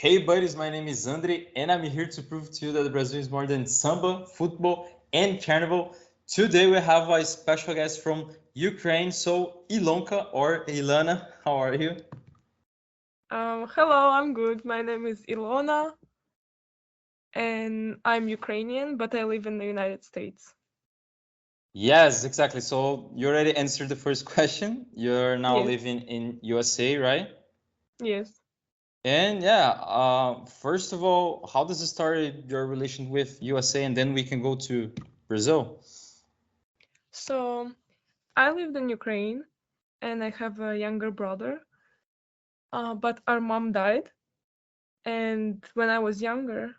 Hey buddies, my name is Andrey and I'm here to prove to you that Brazil is more than samba, football and carnival. Today we have a special guest from Ukraine, so Ilonka or Ilana, how are you? Hello, I'm good. My name is Ilona, and I'm Ukrainian, but I live in the United States. Yes, exactly. So you already answered the first question. You're now Yes, living in USA, right? yes. And yeah, first of all, how does it start your relation with USA and then we can go to Brazil? So I lived in Ukraine, and I have a younger brother, but our mom died, and when I was younger,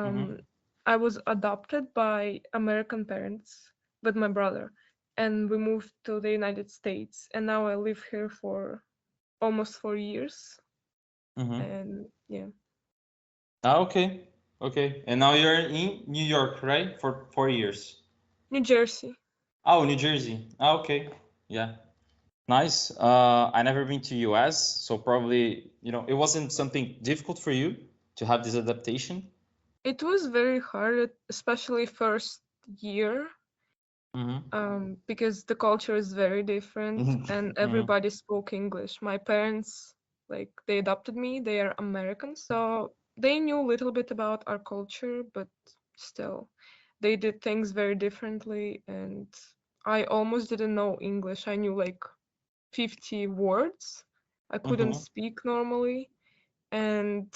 Mm-hmm. um, I was adopted by American parents with my brother, and we moved to the United States, and now I live here for almost 4 years, Mm-hmm. and yeah, Ah, okay. Okay. And now you're in New York, right? For 4 years. New Jersey. Oh, New Jersey. Ah, okay. Yeah. Nice. I never been to US, so probably, it wasn't something difficult for you to have this adaptation. It was very hard, especially first year, Mm-hmm. because the culture is very different and Mm-hmm. everybody spoke English. My parents, like, they adopted me, they are Americans, so they knew a little bit about our culture, but still, they did things very differently, and I almost didn't know English. I knew like 50 words. I couldn't Mm-hmm. speak normally, and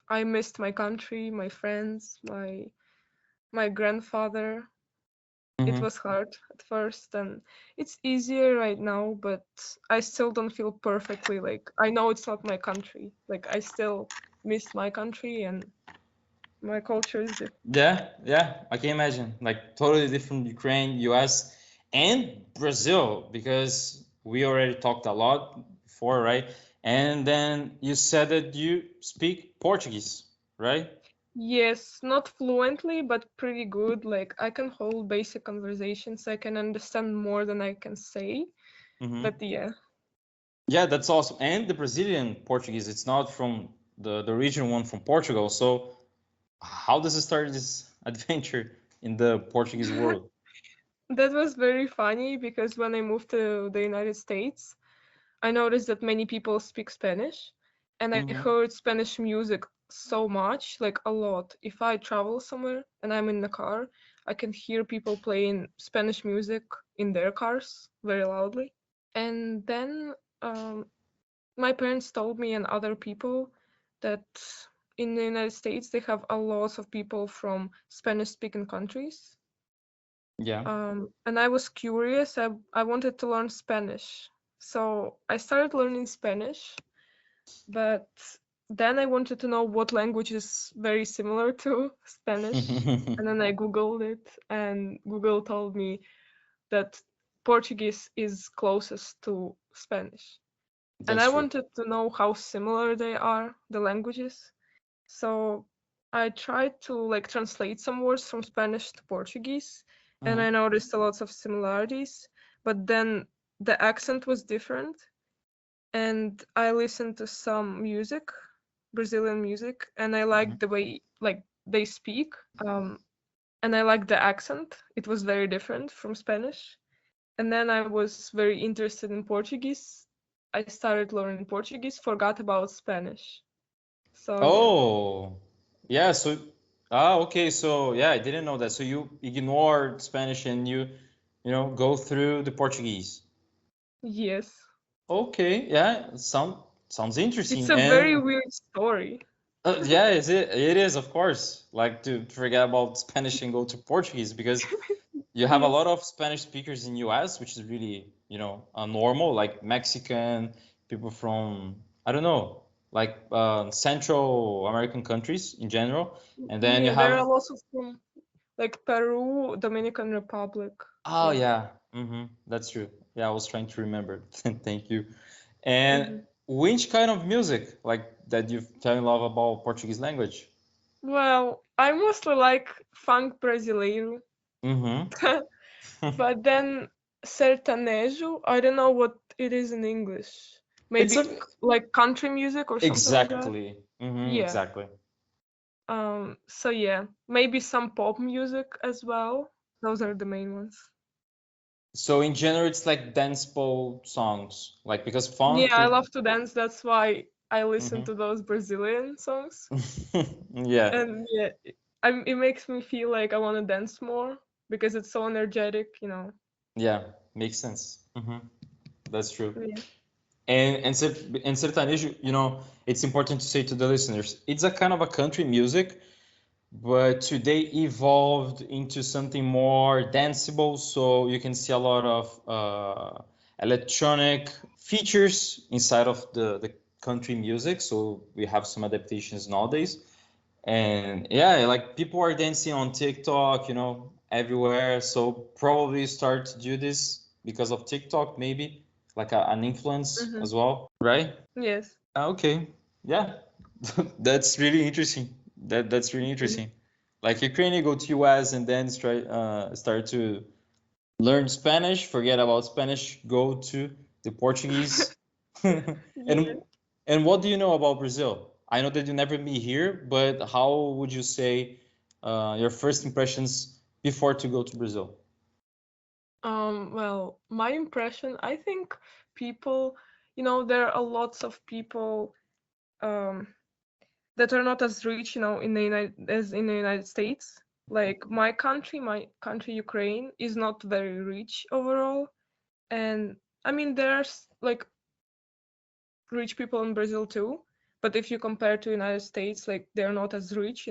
I missed my country, my friends, my grandfather. It Mm-hmm. was hard at first, and it's easier right now, but I still don't feel perfectly like I know it's not my country. Like I still miss my country and my culture is different. Yeah, yeah, I can imagine. Like totally different Ukraine, US, and Brazil, because we already talked a lot before, right? And then you said that you speak Portuguese, right? Yes, not fluently, but pretty good. Like I can hold basic conversations. I can understand more than I can say. Mm-hmm. But yeah. Yeah, that's awesome. And the Brazilian Portuguese, it's not from the original one from Portugal. So how does it start this adventure in the Portuguese world? That was very funny because when I moved to the United States, I noticed that many people speak Spanish, and I Mm-hmm. heard Spanish music so much, like a lot. If I travel somewhere and I'm in the car, I can hear people playing Spanish music in their cars very loudly. And then my parents told me and other people that in the United States they have a lot of people from Spanish-speaking countries. Yeah. And I was curious. I wanted to learn Spanish. So I started learning Spanish, but then I wanted to know what language is very similar to Spanish. And then I Googled it, and Google told me that Portuguese is closest to Spanish. And That's I true. wanted to know how similar they are, the languages. So I tried to like translate some words from Spanish to Portuguese, and I Mm-hmm. noticed a lot of similarities, but then the accent was different. And I listened to some music, Brazilian music, and I liked the way like they speak. Um, and I liked the accent. It was very different from Spanish. And then I was very interested in Portuguese. I started learning Portuguese, forgot about Spanish. So yeah. Oh, yeah. So, okay. So, yeah, I didn't know that. So you ignored Spanish and you go through the Portuguese. Yes. Okay. Yeah. Sounds It's interesting. a very And weird story. yeah, it is, of course. Like to forget about Spanish and go to Portuguese because you have a lot Yes. of Spanish speakers in US, which is really, normal, like Mexican people from, I don't know, like Central American countries in general. And then you Yeah, there are have, lots of from like Peru, Dominican Republic. oh Yeah. yeah, that's true. Yeah, I was trying to remember. Thank you. And hmm which kind of music, like that you fell in love about Portuguese language? Well, I mostly like funk brasileiro, Mm-hmm. but then sertanejo, I don't know what it is in English. It's Maybe a like country music or something like that. exactly. Mm-hmm, Yeah. exactly. So yeah, maybe some pop music as well. Those are the main ones. So in general, it's like danceable songs, like because Yeah, funk. I love to dance. That's why I listen Mhm. to those Brazilian songs. Yeah, And yeah, it makes me feel like I want to dance more because it's so energetic, you know. yeah, makes sense. That's true. Yeah. And sertanejo, it's important to say to the listeners, it's a kind of a country music, but today evolved into something more danceable. So you can see a lot of electronic features inside of the country music. So we have some adaptations nowadays. And yeah, like people are dancing on TikTok, everywhere. So probably start to do this because of TikTok, maybe like an influence Mm-hmm. as well, right? Yes. Okay, yeah, that's really interesting. That's really Yeah. interesting. Like Ukraine, go to US and then start to learn Spanish. Forget about Spanish. Go to the Portuguese. Yeah. and and what do you know about Brazil? I know that you never been here, but how would you say your first impressions before to go to Brazil? Well, my impression, I think people, there are lots of people um that are not as rich, in the as in the United States. Like my country, Ukraine, is not very rich overall. And I mean, there's like rich people in Brazil too, but if you compare to United States, like they're not as rich,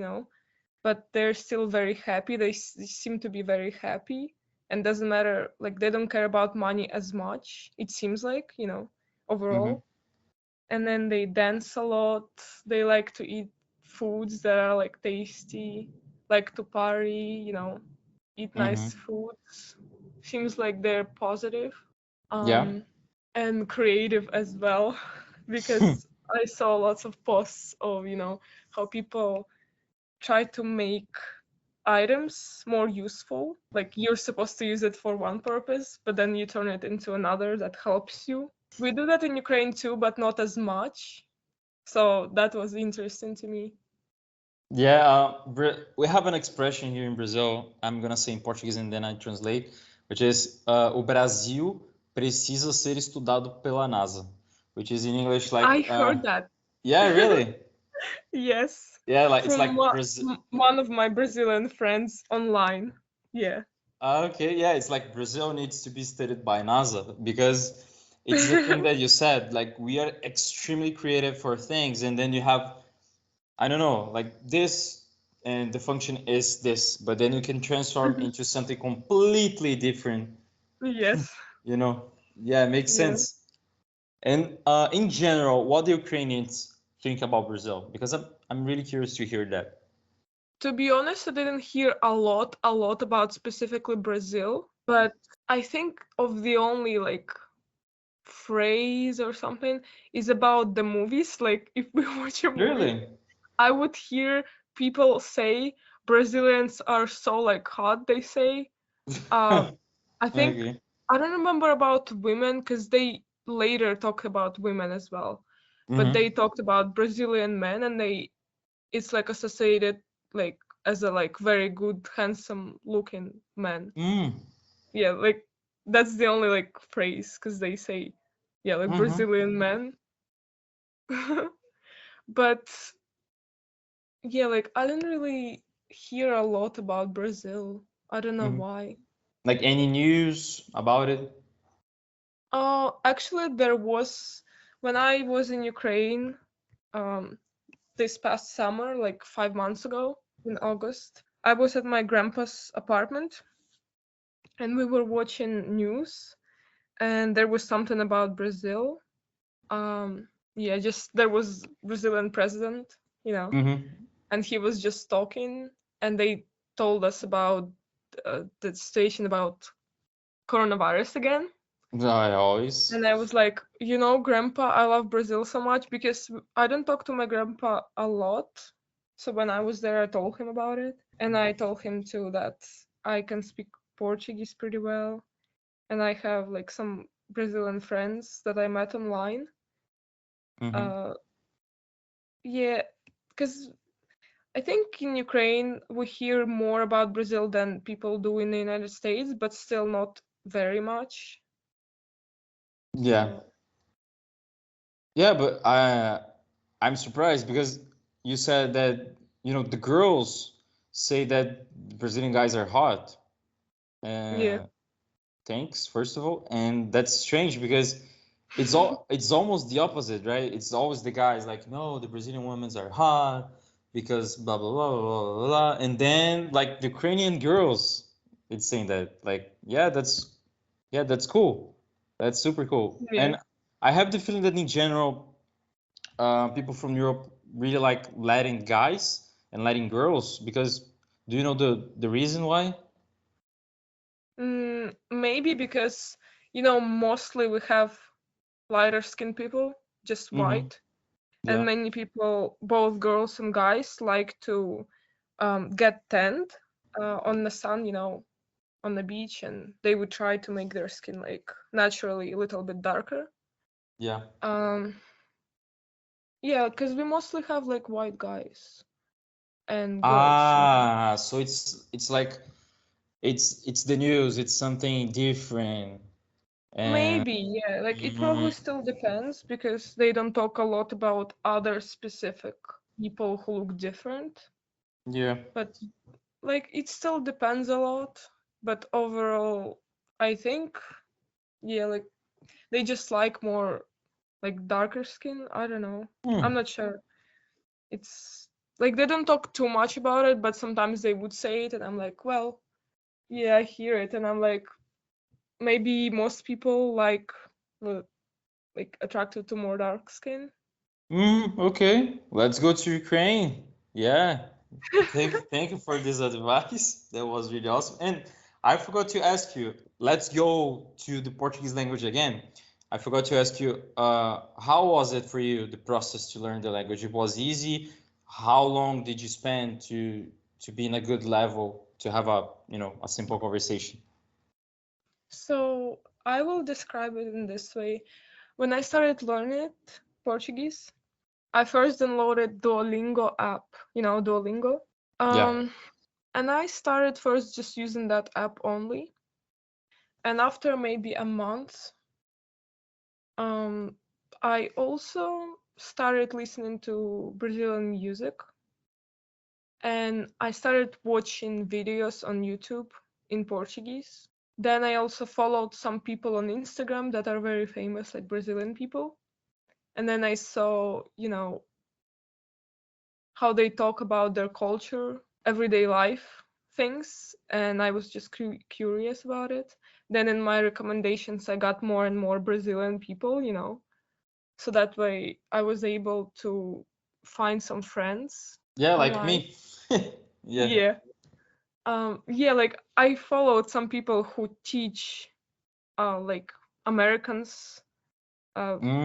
but they're still very happy. They seem to be very happy, and doesn't matter, like they don't care about money as much. It seems like, Mm-hmm. overall. And then they dance a lot. They like to eat foods that are like tasty, like to party, eat Mm-hmm. nice foods. Seems like they're positive. Yeah. Um, and creative as well, because I saw lots of posts of, how people try to make items more useful. Like you're supposed to use it for one purpose, but then you turn it into another that helps you. We do that in Ukraine too, but not as much. So that was interesting to me. Yeah, we have an expression here in Brazil. I'm gonna say in Portuguese and then I translate, which is o Brasil precisa ser estudado pela NASA, which is in English I like, heard that. yeah, really, Yes, yeah, like it's from like Brazil. one of my Brazilian friends online. Yeah. Okay, yeah, it's like Brazil needs to be studied by NASA because it's the thing that you said. Like we are extremely creative for things, and then you have, I don't know, like this, and the function is this, but then you can transform Mhm. into something completely different, Yes. you know? Yeah, it makes Yeah. sense. And in general, what do Ukrainians think about Brazil? Because I'm really curious to hear that. To be honest, I didn't hear a lot about specifically Brazil, but I think of the only like phrase or something is about the movies. Like if we watch a movie, Really? I would hear people say Brazilians are so like hot, they say. Uh, I think Okay. I don't remember about women because they later talked about women as well, but they Mm-hmm. talked about Brazilian men, and it's like associated like as a like very good, handsome looking man. Mm. Yeah, like that's the only like phrase because they say, yeah, like Mm-hmm. Brazilian men. But yeah, like I didn't really hear a lot about Brazil. I don't know Mm-hmm. why. Like any news about it? Actually, there was when I was in Ukraine, um, this past summer, like 5 months ago in August, I was at my grandpa's apartment and we were watching news, and there was something about Brazil. Yeah, just there was Brazilian president, Mm-hmm. and he was just talking, and they told us about the situation about coronavirus again. I always. And I was like, Grandpa, I love Brazil so much because I don't talk to my grandpa a lot. So when I was there, I told him about it. And I told him too that I can speak Portuguese pretty well. And I have like some Brazilian friends that I met online. Mm-hmm. Uh, yeah. because I think in Ukraine we hear more about Brazil than people do in the United States, but still not very much. Yeah. Yeah, but I'm surprised because you said that, the girls say that Brazilian guys are hot. Yeah. Uh, Thanks, first of all. And that's strange because it's almost the opposite, right? It's always the guys like, no, the Brazilian women are hot because blah blah blah blah blah blah. And then like the Ukrainian girls, it's saying that like, that's cool. That's super cool. Yeah. And I have the feeling that in general, people from Europe really like Latin guys and Latin girls because do you know the reason why? Maybe because, mostly we have lighter skinned people, just Mm-hmm. white, and Yeah. many people, both girls and guys, like to get tanned on the sun, on the beach, and they would try to make their skin like naturally a little bit darker. Yeah. Um, yeah, because we mostly have like white guys and girls sometimes. Ah, so it's like it's the news, it's something different. And Maybe, yeah, like it probably mm, still depends because they don't talk a lot about other specific people who look different. yeah. But like it still depends a lot. But overall, I think, yeah, like they just like more like darker skin. I don't know. I'm Hmm. not sure. It's like they don't talk too much about it, but sometimes they would say it, and I'm like, well, yeah, I hear it, and I'm like, maybe most people uh, like attracted to more dark skin. Okay, let's go to Ukraine. Yeah. Thank you for this advice. That was really awesome. And I forgot to ask you, let's go to the Portuguese language again. I forgot to ask you, how was it for you, the process to learn the language? It was easy. How long did you spend to be in a good level to have a simple conversation? So I will describe it in this way. When I started learning Portuguese, I first downloaded Duolingo app, Duolingo. Yeah. Um, and I started first just using that app only. And after maybe a month, um, I also started listening to Brazilian music, and I started watching videos on YouTube in Portuguese. Then I also followed some people on Instagram that are very famous, like Brazilian people. And then I saw, how they talk about their culture, everyday life things, and I was just curious about it. Then in my recommendations, I got more and more Brazilian people, so that way I was able to find some friends Yeah, like online. me. Yeah. Yeah. Yeah, like I followed some people who teach like Americans,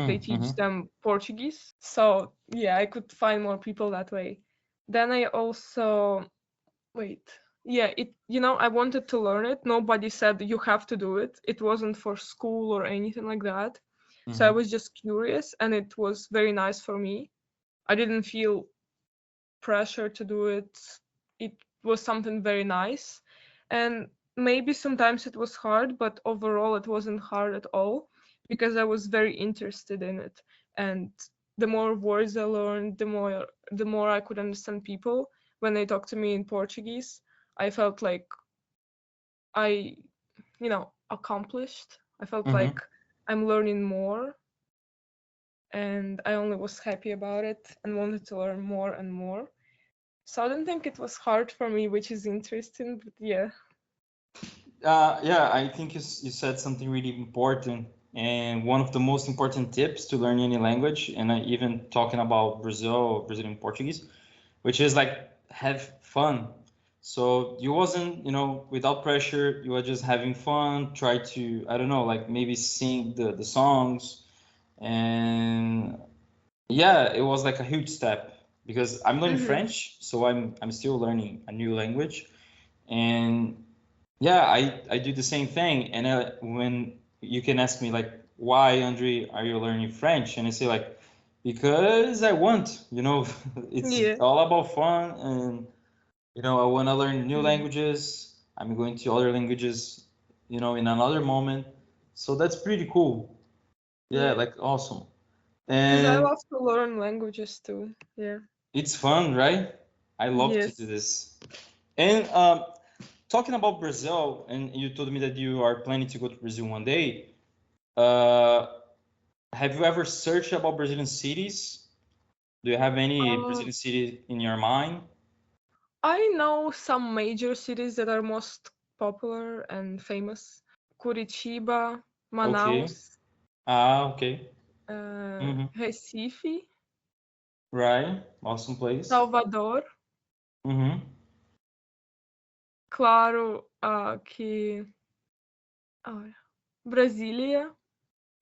they teach Mm-hmm. them Portuguese. So yeah, I could find more people that way. Then I also wait. Yeah, I wanted to learn it. Nobody said you have to do it. It wasn't for school or anything like that. So I Mm-hmm. was just curious, and it was very nice for me. I didn't feel pressure to do it. It was something very nice. And maybe sometimes it was hard, but overall it wasn't hard at all because I was very interested in it. And the more words I learned, the more I could understand people when they talk to me in Portuguese. I felt like I, accomplished. I felt Mm-hmm. like I'm learning more, and I only was happy about it and wanted to learn more and more. So I don't think it was hard for me, which is interesting, but yeah. Yeah, I think you said something really important, and one of the most important tips to learn any language, and even talking about Brazilian Portuguese, which is like have fun. So you wasn't, without pressure, you were just having fun, try to, I don't know, like maybe sing the songs, and yeah, it was like a huge step because I'm learning Mm-hmm. French, so I'm still learning a new language, and yeah, I do the same thing. And when you can ask me like, why, Andre, are you learning French? And I say like, Because I want, it's Yeah. all about fun, and I want to learn new Mm. languages. I'm going to other languages, in another moment. So that's pretty cool. Yeah, Yeah. like awesome. Because I And love to learn languages too. Yeah. it's fun, right? I love to do Yes. this. And talking about Brazil, and you told me that you are planning to go to Brazil one day. Uh, have you ever searched about Brazilian cities? Do you have any Uh, Brazilian city in your mind? I know some major cities that are most popular and famous. Curitiba, Okay. Manaus, Okay. Mm-hmm. Recife, Right. Awesome place. Salvador. Mm-hmm. Claro, que Brasília.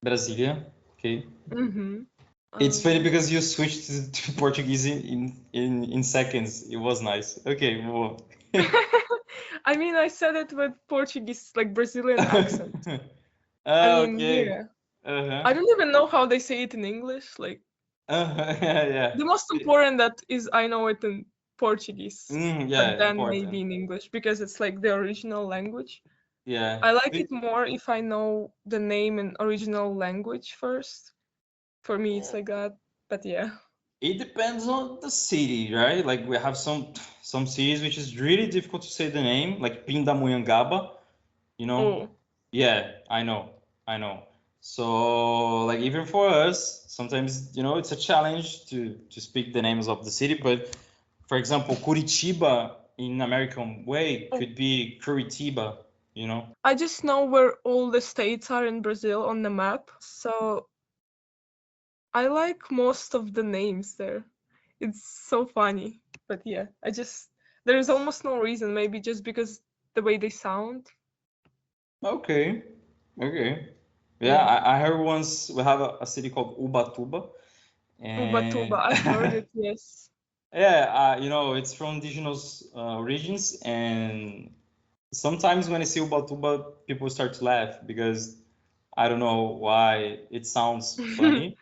Brasília. Okay. Uhum. It's funny Um, because you switched to Portuguese in seconds. It was nice. Okay, move I mean, I said it with Portuguese, like Brazilian accent. on. I Ah, mean, okay. yeah. I Uh-huh. don't even know how they say it in English. Like, Uh-huh. Yeah, yeah. the most important that is I know it in Portuguese, but Yeah, then maybe important. in English because it's like the original language. Yeah. I like it more if I know the name in original language first. For me, it's like that. But yeah. It depends on the city, right? Like we have some cities which is really difficult to say the name, like Pindamonhangaba, you know? Oh. Yeah, I know. I know. So like even for us, sometimes, it's a challenge to speak the names of the city, but for example, Curitiba in American way Oh. could be Curitiba, you know? I just know where all the states are in Brazil on the map. So I like most of the names there. It's so funny. But yeah, there's almost no reason, maybe just because the way they sound. Okay. Okay. Yeah, Yeah. I heard once we have a city called Ubatuba, Ubatuba, and I've heard it, yes. yeah, it's from indigenous regions, and sometimes when I see Ubatuba, people start to laugh because I don't know why it sounds funny.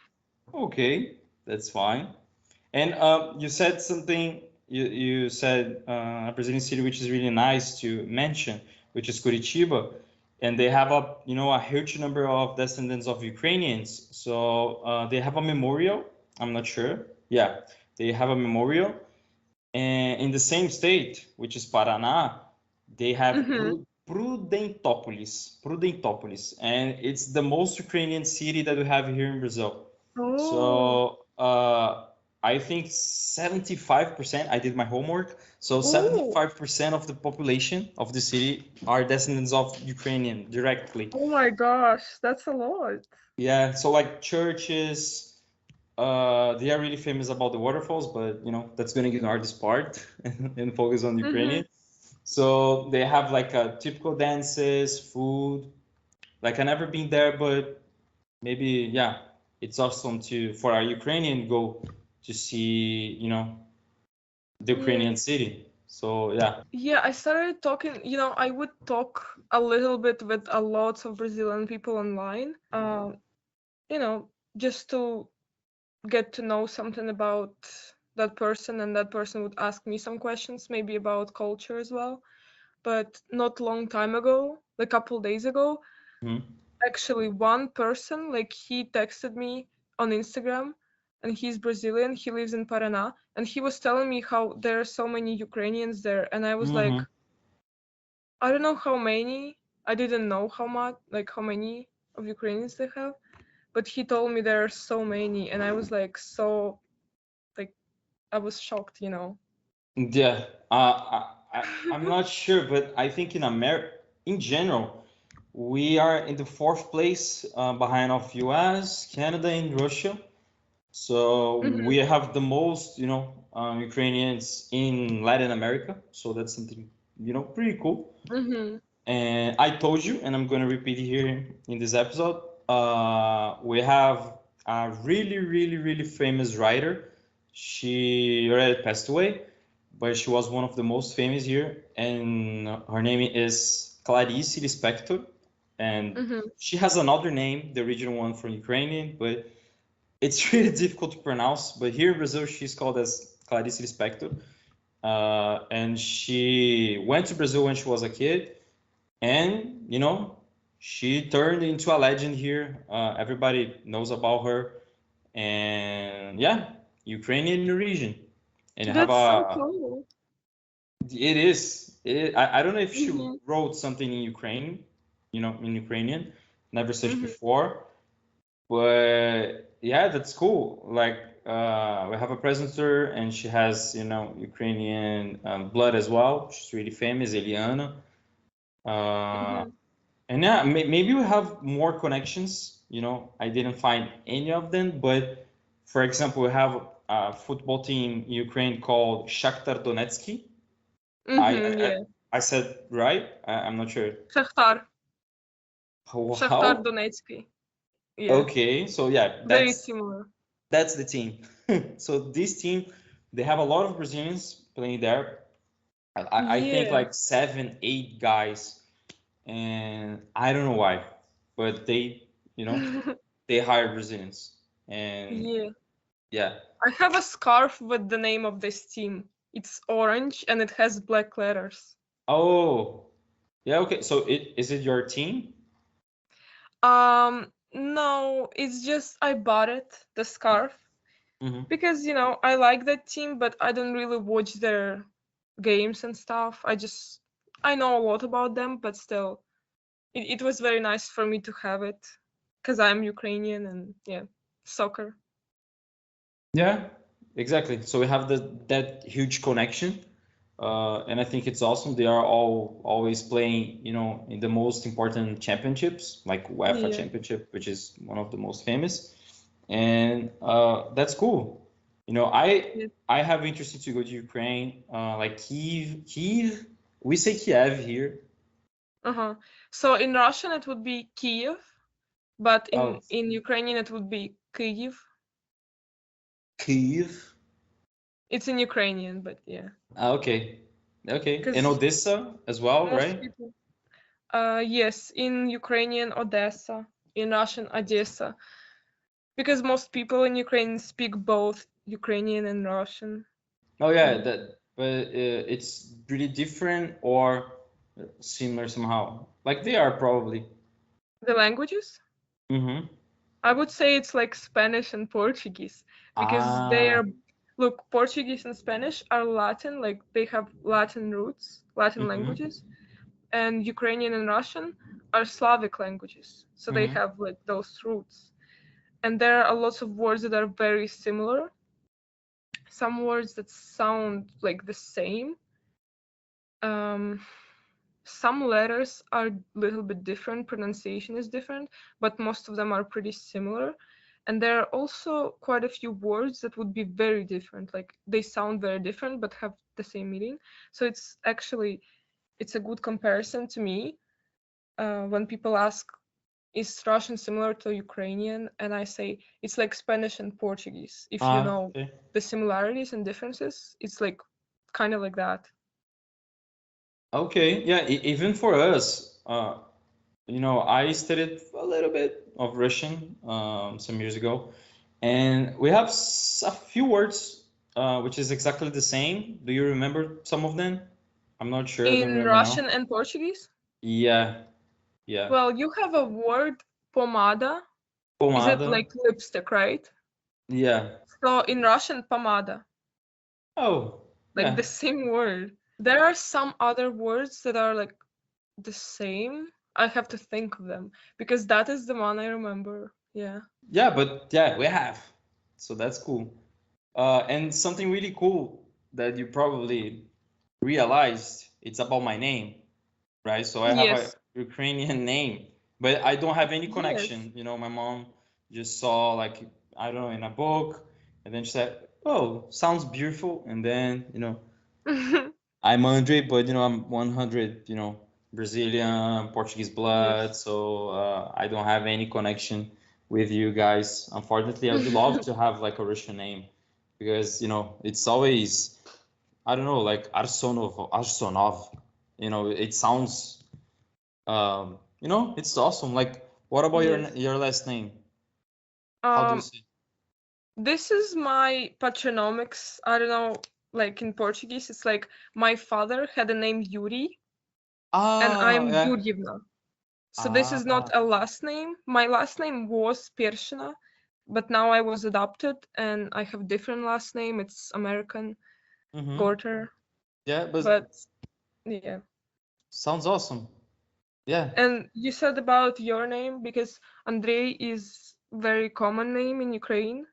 Okay, that's fine. And you said something. You said a Brazilian city which is really nice to mention, which is Curitiba, and they have a huge number of descendants of Ukrainians. So they have a memorial. I'm not sure. Yeah, they have a memorial, and in the same state, which is Paraná, they have Hmm. Prudentópolis, and it's the most Ukrainian city that we have here in Brazil. Oh. So I think 75%, I did my homework, so Oh. 75% of the population of the city are descendants of Ukrainian directly. Oh my gosh, that's a lot. Yeah, so like churches, they are really famous about the waterfalls, but that's going to ignore this part and focus on Hmm. Ukrainian. So they have like typical dances, food. Like I never been there, but maybe yeah, it's awesome to for a Ukrainian go to see the Yeah. Ukrainian city. So yeah. Yeah, I started talking, I would talk a little bit with a lot of Brazilian people online. You know, just to get to know something about that person, and that person would ask me some questions, maybe about culture as well. But not long time ago, like a couple days ago, Mhm. actually one person, like he texted me on Instagram, and he's Brazilian, he lives in Paraná, and he was telling me how there are so many Ukrainians there, and I was like, Mhm. I don't know how many. I didn't know how much, like how many of Ukrainians they have, but he told me there are so many, and I was like, so, like, I was shocked. Yeah. I'm not sure, but I think in America, in general, we are in the fourth place behind of US, Canada, and Russia. So Hmm. we have the most, Ukrainians in Latin America. So that's something, pretty cool. Hmm. And I told you, and I'm going to repeat here in this episode, we have a really, really, really famous writer. She already passed away, but she was one of the most famous here, and her name is Clarice Lispector. And Hmm. she has another name, the original one from Ukrainian, but It's really difficult to pronounce, but here in Brazil, she's called as Clarice Lispector. And she went to Brazil when she was a kid, and she turned into a legend here. Everybody knows about her, and yeah, Ukrainian origin. And you have That's so a, cool. it is, I don't know if she Mm-hmm. wrote something in Ukraine, in Ukrainian, never searched Mm-hmm. before, but yeah, that's cool. Like, we have a presenter, and she has, Ukrainian blood as well. She's really famous, Eliana. Uh, Mm-hmm. and yeah, maybe we have more connections. I didn't find any of them, but for example, we have a football team in Ukraine called Shakhtar Donetsk. I, Mm-hmm. I Yeah. I said right? I'm not sure. Shakhtar. Shakhtar Wow. Donetsk. Yeah. Okay, so yeah, Very that's similar. that's the team. So this team, they have a lot of Brazilians playing there. I think Yeah. like 7, 8 guys, and I don't know why, but you know, they hire Brazilians, and Yeah. yeah. I have a scarf with the name of this team. It's orange and it has black letters. Oh, yeah. Okay, so is it your team? No, it's just I bought it, the scarf, Hmm. because I like that team, but I don't really watch their games and stuff. I know a lot about them, but still, it was very nice for me to have it, because I'm Ukrainian and yeah, soccer. Yeah, exactly. So we have that huge connection, and I think it's awesome. They are all always playing, in the most important championships, like UEFA Yeah. Championship, which is one of the most famous, and that's cool. Yeah. I have interested to go to Ukraine, like Kiev. We say Kiev here. Uh-huh. So in Russian it would be Kiev, but Oh, in Ukrainian it would be Kyiv. Kiev. It's in Ukrainian, but yeah, Okay, okay, and because Odessa as well, most right? people. Yes, in Ukrainian Odessa, in Russian Odessa, because most people in Ukraine speak both Ukrainian and Russian. Oh yeah, Yeah. but it's really different or similar somehow. Like they are probably. The languages? Mm-hmm. I would say it's like Spanish and Portuguese because they Ah. are, look, Portuguese and Spanish are Latin, like they have Latin roots, Latin Mm-hmm. languages, and Ukrainian and Russian are Slavic languages, so they Mm-hmm. have like those roots. And there are lots of words that are very similar, some words that sound like the same. Um, some letters are a little bit different, pronunciation is different, but most of them are pretty similar. And there are also quite a few words that would be very different, like they sound very different but have the same meaning. So it's a good comparison to me when people ask, is Russian similar to Ukrainian? And I say it's like Spanish and Portuguese. If you Ah. know Okay. the similarities and differences, it's like kind of like that. Okay. Yeah. Even for us, I studied a little bit of Russian some years ago, and we have a few words which is exactly the same. Do you remember some of them? I'm not sure. I don't In remember now. Russian and Portuguese, Yeah. Yeah. well, you have a word pomada. Is it Pomada. like lipstick, right? Yeah. So in Russian, pomada, Oh, like the yeah. same word. There are some other words that are like the same. I have to think of them because that is the one I remember. Yeah. Yeah, but yeah, we have. So that's cool. And something really cool that you probably realized, it's about my name, right? So I have a Yes. Ukrainian name, but I don't have any Yes. connection. My mom just saw like, I don't know, in a book, and then she said, "Oh, sounds beautiful." And then, I'm Andre, but I'm 100, Brazilian, Portuguese blood, Yes. so I don't have any connection with you guys. Unfortunately, I would love to have like a Russian name because it's always, I don't know, like Arsonov. It sounds it's awesome. Like, what about your Yes. your last name? How do you Um, say? This is my patronymics. I don't know, like in Portuguese, it's like my father had the name Yuri, and I'm Yeah. Yuryevna. So this is not a last name. My last name was Pershina, but now I was adopted and I have different last name. It's American, Gorter. Yeah, But yeah. sounds awesome. Yeah. And you said about your name because Andrey is very common name in Ukraine.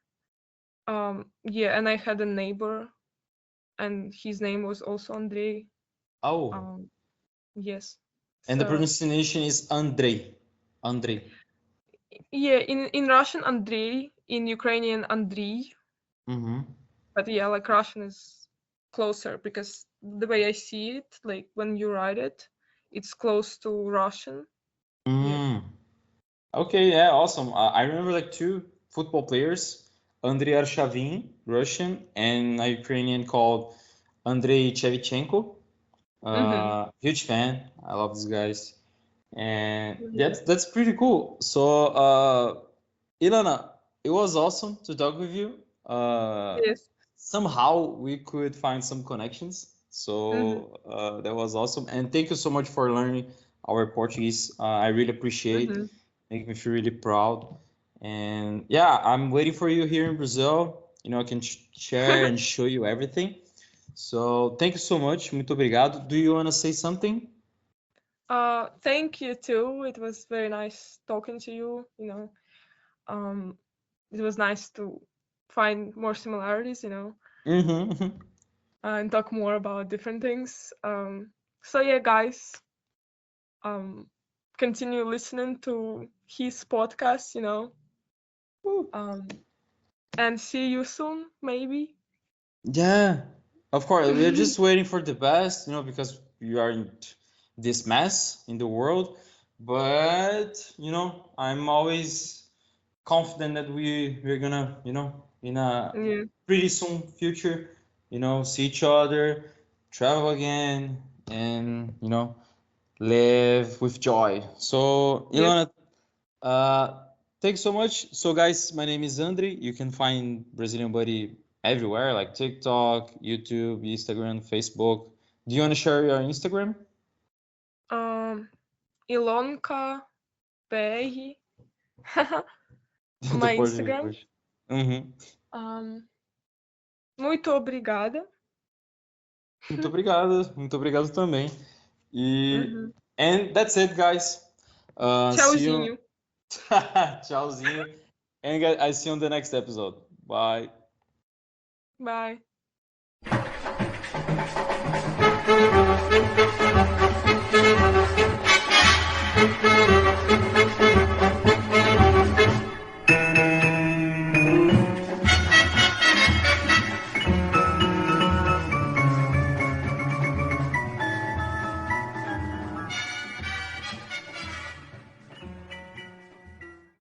Yeah, and I had a neighbor and his name was also Andrey. Oh. Yes. And the So pronunciation is Andrei. Andrei. yeah, in Russian Andrey, in Ukrainian Andriy. But yeah, like Russian is closer because the way I see it, like when you write it, it's close to Russian. Yeah. Okay, yeah, awesome. I remember like two football players, Andrei Arshavin, Russian, and a Ukrainian called Andrei Shevchenko. Huge fan. I love these guys. And that's pretty cool. So, Ilona, it was awesome to talk with you. Yes. Somehow we could find some connections. So that was awesome. And thank you so much for learning our Portuguese. I really appreciate. Make me feel really proud. And yeah, I'm waiting for you here in Brazil. You know, I can share and show you everything. So thank you so much. Muito obrigado. Do you want to say something? Thank you too. It was very nice talking to you. You know, it was nice to find more similarities. You know, and talk more about different things. So yeah, guys, continue listening to his podcast. You know, and see you soon, maybe. Yeah, of course. We're just waiting for the best, you know, because we are in this mess in the world. But, you know, I'm always confident that we're gonna, you know, in a pretty soon future, you know, see each other, travel again, and, you know, live with joy. So, Ilona, thanks so much. So, guys, my name is Andrei. You can find Brazilian Buddy everywhere, like TikTok, YouTube, Instagram, Facebook. Do you want to share your Instagram? Ilonka PR. The My Portuguese Instagram. version. Muito obrigada. Muito obrigado também. E and that's it, guys. See you. Tchauzinho. Tchauzinho. And guys, I see you on the next episode. Bye. Bye.